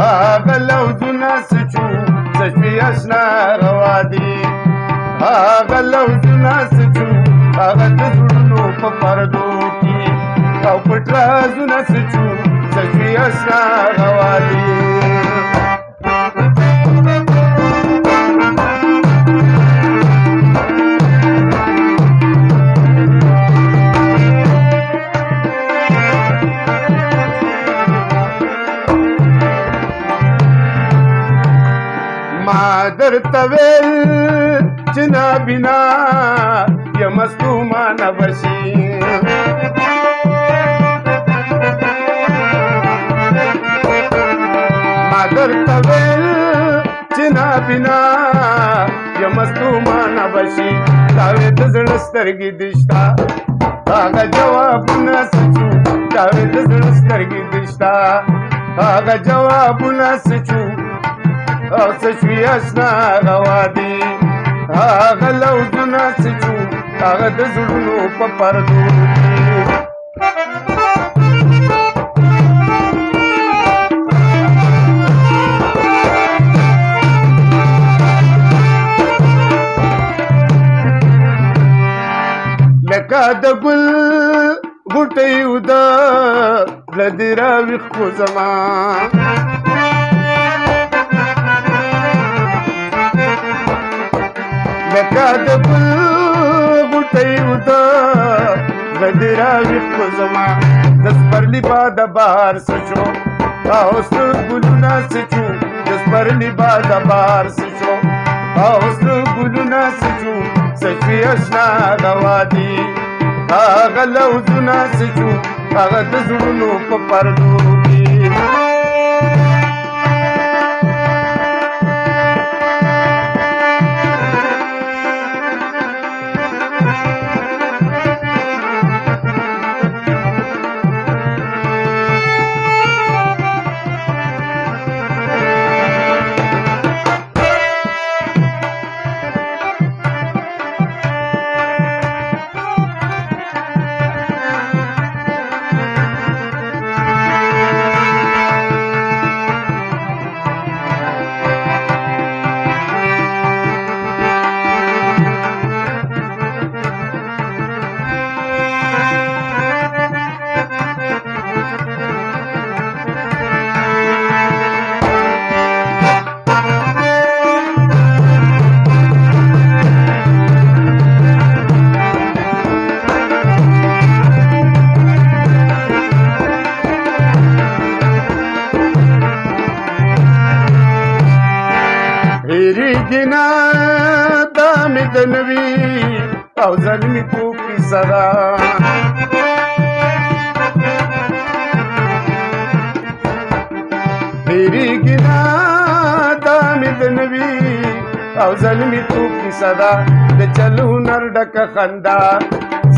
هغه لوظونه څه چو څه شوي اشنا روا دي هغه لوظونه څه چو هغه د زړونو په پردو کې او پټ رازونه څه چو څه شوي اشنا روا دي ما درته ویل چې نابینا یم ستومانه بشي ما درته ویل چې نابینا یم ستومانه بشي دا وې د زړه سترګې دې شته هغه جوابونه څه چو دا وې د زړه سترګې دې شته هغه جوابونه څه چو او څه شوي اشنا روا دي هغه لوظونه څه چو هغه د زړونو په پردو کې لکه د ګل غوټۍ وده له دې راویښ کړو زما لکه د ګل غوټۍ وده له دې راویښ کړو زما د سپرلي باد بهار څه شو او سره ګلونه څه چو د سپرلي باد بهار څه شو او سره ګلونه څه چو څه شوي اشنا روا دي هغه لوظونه څه چو هغه د زړونو په پردو کې هېرېږي نه دا مې د نوي او زلمي توب کیسه ده هېرېږي نه دا مې د نوي او زلمي توب کیسه ده د چل هنر ډکه خندا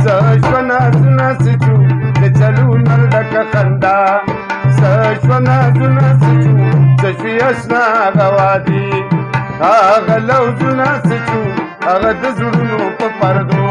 څه شوه نازونه څه چو د چل هنر ډکه خندا څه شوه نازونه څه چو څه شوي اشنا روا دي هغه لوظونه څه چو هغه د زړونو په پردو